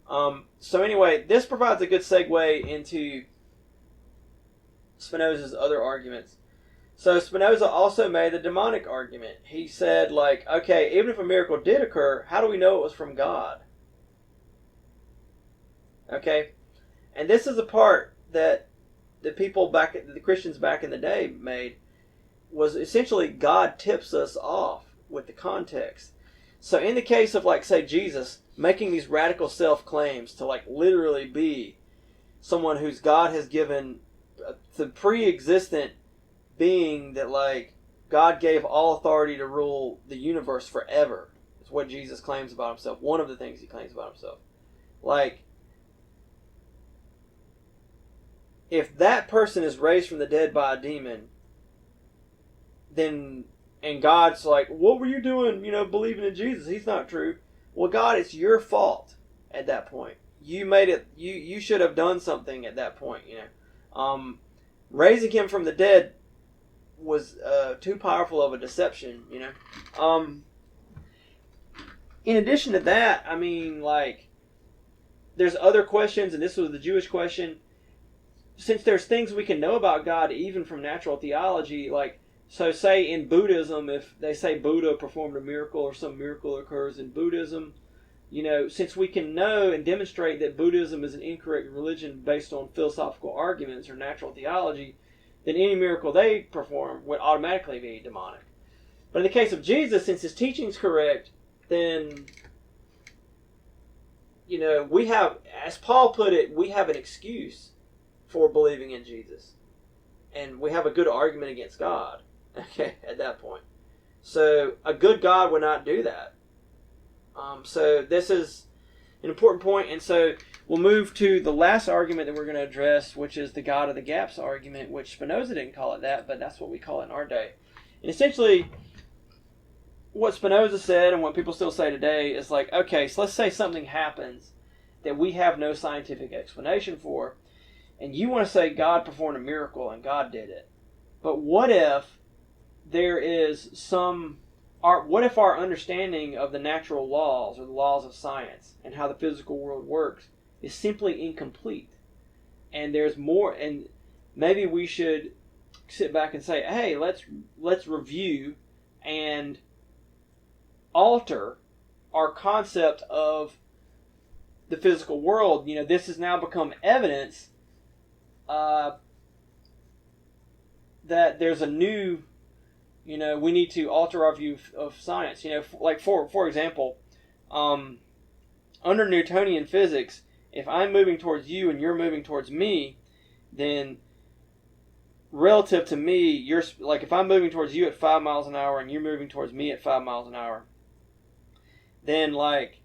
So anyway, this provides a good segue into Spinoza's other arguments. So Spinoza also made the demonic argument. He said, like, okay, even if a miracle did occur, how do we know it was from God? Okay? And this is a part that the Christians back in the day made, was essentially God tips us off with the context. So in the case of, like, say, Jesus making these radical self-claims to, like, literally be someone whose God has given the pre-existent being that, like, God gave all authority to rule the universe forever. It's what Jesus claims about himself. One of the things he claims about himself. Like, if that person is raised from the dead by a demon, then, and God's like, what were you doing, believing in Jesus? He's not true. Well, God, it's your fault at that point. You made it, you should have done something at that point, Raising him from the dead was too powerful of a deception, In addition to that, I mean, like, there's other questions, and this was the Jewish question. Since there's things we can know about God even from natural theology, like, so say in Buddhism, if they say Buddha performed a miracle or some miracle occurs in Buddhism, since we can know and demonstrate that Buddhism is an incorrect religion based on philosophical arguments or natural theology, then any miracle they perform would automatically be demonic. But in the case of Jesus, since his teaching is correct, then, we have, as Paul put it, we have an excuse for believing in Jesus. And we have a good argument against God, okay, at that point. So a good God would not do that. So this is an important point, and so we'll move to the last argument that we're going to address, which is the God of the Gaps argument, which Spinoza didn't call it that, but that's what we call it in our day. And essentially, what Spinoza said and what people still say today is like, okay, so let's say something happens that we have no scientific explanation for, and you want to say God performed a miracle and God did it. But what if there is what if our understanding of the natural laws or the laws of science and how the physical world works is simply incomplete? And there's more, and maybe we should sit back and say, hey, let's review and alter our concept of the physical world. This has now become evidence that there's a new, we need to alter our view of science. Like for example, under Newtonian physics, if I'm moving towards you and you're moving towards me, then relative to me, you're like, if I'm moving towards you at 5 miles an hour and you're moving towards me at 5 miles an hour, then, like,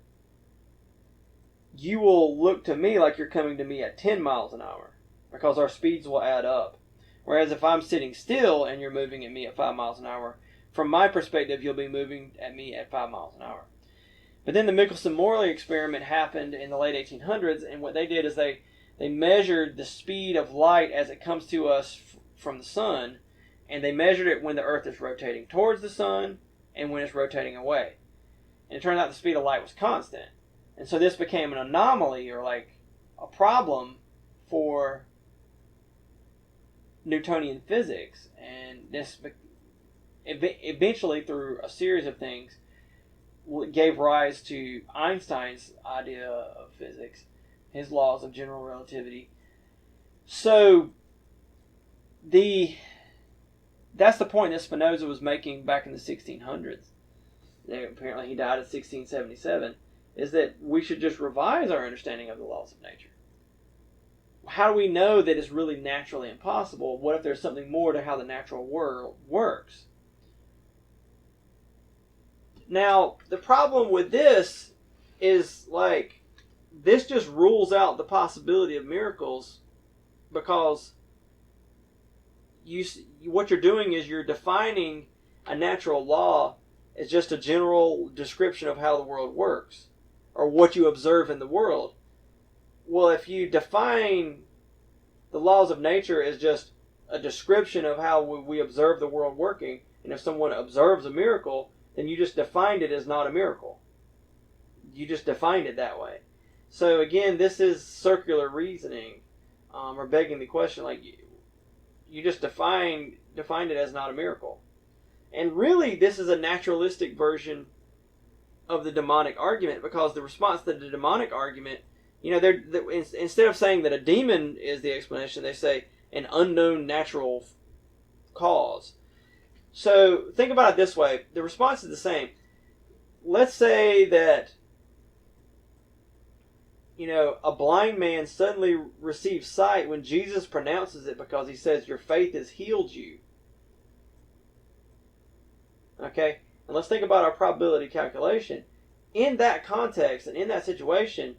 you will look to me like you're coming to me at 10 miles an hour because our speeds will add up. Whereas if I'm sitting still and you're moving at me at 5 miles an hour, from my perspective, you'll be moving at me at 5 miles an hour. But then the Michelson-Morley experiment happened in the late 1800s, and what they did is they measured the speed of light as it comes to us from the sun, and they measured it when the Earth is rotating towards the sun and when it's rotating away. And it turned out the speed of light was constant. And so this became an anomaly, or like a problem for Newtonian physics. And this eventually, through a series of things, gave rise to Einstein's idea of physics, his laws of general relativity. So that's the point that Spinoza was making back in the 1600s. Apparently he died in 1677. Is that we should just revise our understanding of the laws of nature. How do we know that it's really naturally impossible? What if there's something more to how the natural world works? Now, the problem with this is, like, this just rules out the possibility of miracles, because what you're doing is you're defining a natural law as just a general description of how the world works, or what you observe in the world. Well, if you define the laws of nature as just a description of how we observe the world working, and if someone observes a miracle, then you just defined it as not a miracle. You just defined it that way. So again, this is circular reasoning, or begging the question. Like you just defined it as not a miracle, and really this is a naturalistic version of the demonic argument, because the response to the demonic argument, instead of saying that a demon is the explanation, they say an unknown natural cause. So think about it this way: the response is the same. Let's say that a blind man suddenly receives sight when Jesus pronounces it, because he says, "Your faith has healed you." Okay? And let's think about our probability calculation. In that context and in that situation,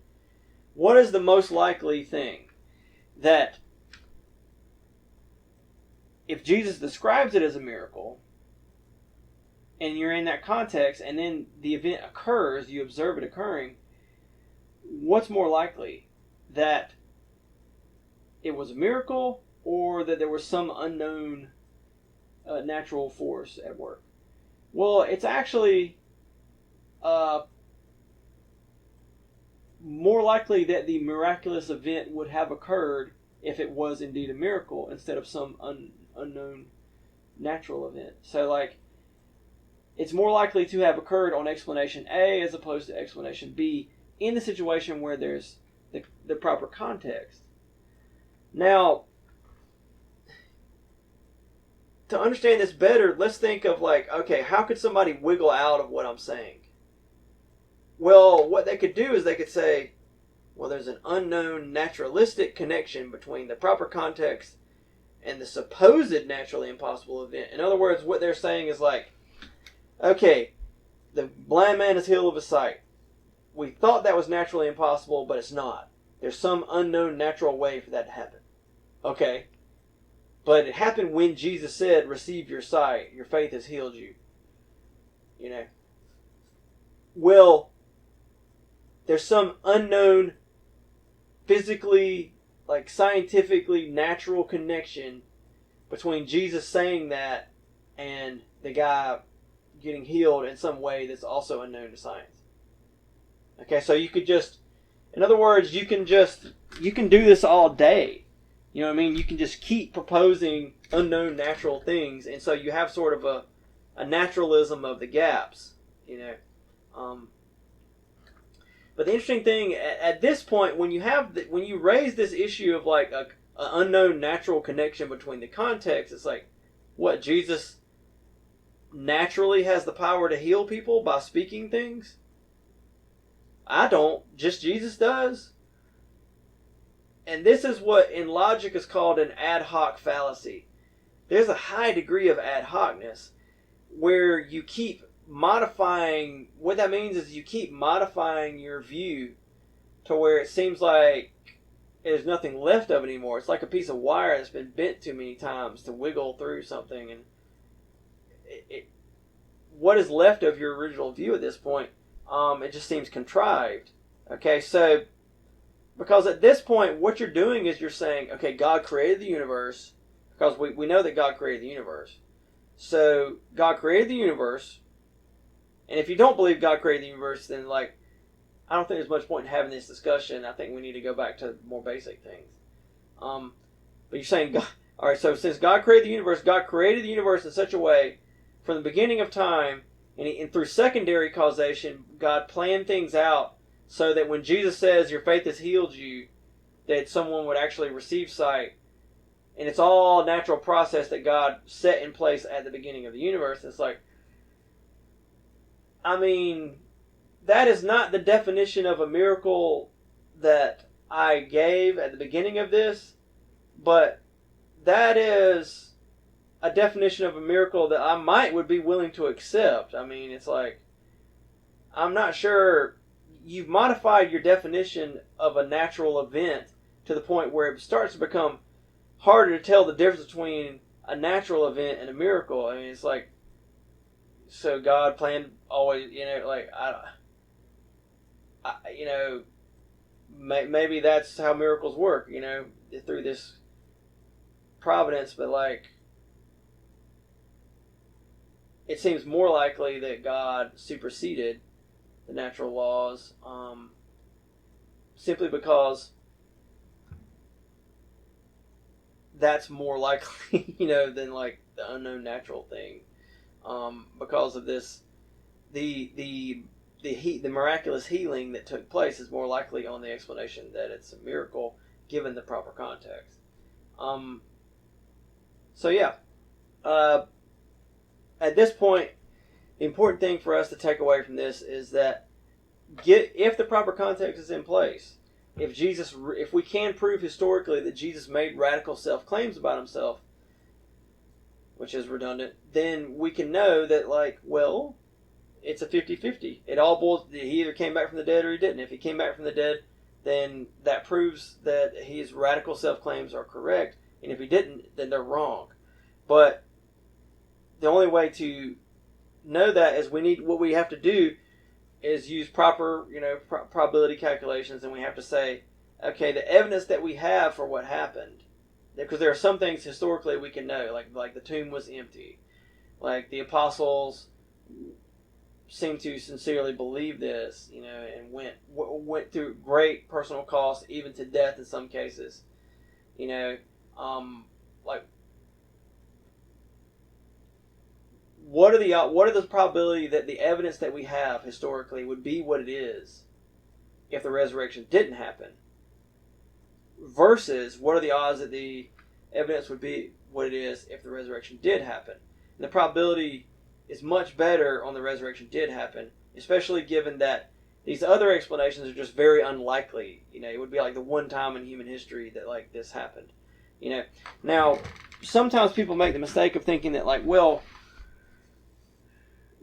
what is the most likely thing? That if Jesus describes it as a miracle, and you're in that context, and then the event occurs, you observe it occurring, what's more likely? That it was a miracle, or that there was some unknown natural force at work? Well, it's actually more likely that the miraculous event would have occurred if it was indeed a miracle, instead of some unknown natural event. So, like, it's more likely to have occurred on explanation A as opposed to explanation B in the situation where there's the proper context. Now, to understand this better, let's think of, like, okay, how could somebody wiggle out of what I'm saying? Well, what they could do is they could say, well, there's an unknown naturalistic connection between the proper context and the supposed naturally impossible event. In other words, what they're saying is like, okay, the blind man is healed of his sight. We thought that was naturally impossible, but it's not. There's some unknown natural way for that to happen. Okay, but it happened when Jesus said, "Receive your sight. Your faith has healed you." Well, there's some unknown, physically, like scientifically natural connection between Jesus saying that and the guy getting healed in some way that's also unknown to science. Okay, so you could just, in other words, you can do this all day. You know what I mean? You can just keep proposing unknown natural things, and so you have sort of a naturalism of the gaps. But the interesting thing at this point, when you raise this issue of like an unknown natural connection between the context, it's like, what, Jesus naturally has the power to heal people by speaking things? I don't. Just Jesus does. And this is what in logic is called an ad hoc fallacy. There's a high degree of ad hocness where you keep modifying. What that means is you keep modifying your view to where it seems like there's nothing left of it anymore. It's like a piece of wire that's been bent too many times to wiggle through something, and what is left of your original view at this point? It just seems contrived. Okay, so because at this point, what you're doing is you're saying, okay, God created the universe, because we know that God created the universe. So God created the universe, and if you don't believe God created the universe, then like, I don't think there's much point in having this discussion. I think we need to go back to more basic things. But you're saying, God, all right, so since God created the universe in such a way from the beginning of time, and through secondary causation, God planned things out so that when Jesus says, "Your faith has healed you," that someone would actually receive sight. And it's all a natural process that God set in place at the beginning of the universe. It's like, I mean, that is not the definition of a miracle that I gave at the beginning of this, but that is a definition of a miracle that I would be willing to accept. I mean, it's like, I'm not sure. You've modified your definition of a natural event to the point where it starts to become harder to tell the difference between a natural event and a miracle. I mean, it's like, so God planned always, like, maybe that's how miracles work, through this providence, but like, it seems more likely that God superseded the natural laws, simply because that's more likely, than like the unknown natural thing. Because of this, the miraculous healing that took place is more likely on the explanation that it's a miracle given the proper context. So yeah, at this point, the important thing for us to take away from this is that if the proper context is in place, if we can prove historically that Jesus made radical self-claims about himself, which is redundant, then we can know that, like, well, it's a 50-50. It all boils, he either came back from the dead or he didn't. If he came back from the dead, then that proves that his radical self-claims are correct, and if he didn't, then they're wrong. But the only way to know that is what we have to do is use proper, probability calculations, and we have to say, okay, the evidence that we have for what happened, because there are some things historically we can know, like the tomb was empty, like the apostles seem to sincerely believe this, and went through great personal cost, even to death in some cases, like what are the probability that the evidence that we have historically would be what it is if the resurrection didn't happen, versus what are the odds that the evidence would be what it is if the resurrection did happen? And the probability is much better on the resurrection did happen, especially given that these other explanations are just very unlikely. It would be like the one time in human history that like this happened. Now sometimes people make the mistake of thinking that, like, well,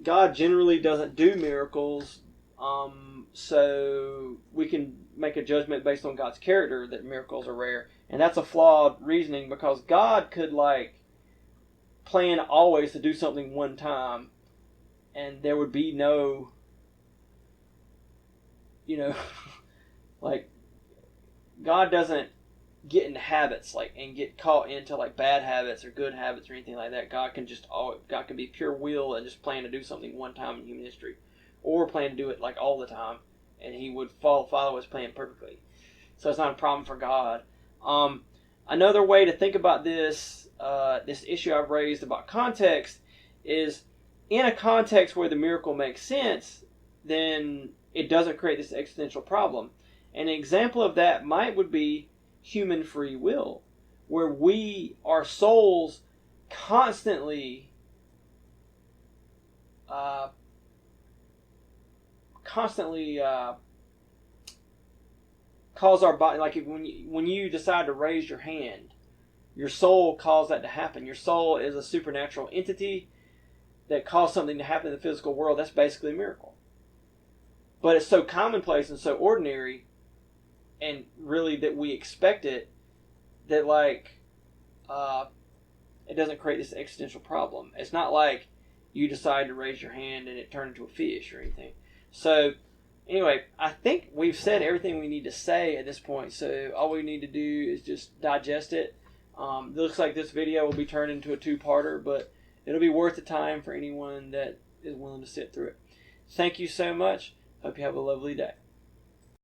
God generally doesn't do miracles, so we can make a judgment based on God's character that miracles are rare. And that's a flawed reasoning, because God could, like, plan always to do something one time, and there would be no, like, God doesn't get in habits, like, and get caught into, like, bad habits or good habits or anything like that. God can be pure will and just plan to do something one time in human history, or plan to do it, like, all the time, and he would follow his plan perfectly. So it's not a problem for God. Another way to think about this issue I've raised about context is, in a context where the miracle makes sense, then it doesn't create this existential problem. An example of that would be human free will, where our souls constantly cause our body, like when you decide to raise your hand, your soul caused that to happen. Your soul is a supernatural entity that caused something to happen in the physical world. That's basically a miracle. But it's so commonplace and so ordinary, and really that we expect it, that, like, it doesn't create this existential problem. It's not like you decide to raise your hand and it turned into a fish or anything. So anyway, I think we've said everything we need to say at this point, so all we need to do is just digest it. It looks like this video will be turned into a two-parter, but it'll be worth the time for anyone that is willing to sit through it. Thank you so much. Hope you have a lovely day.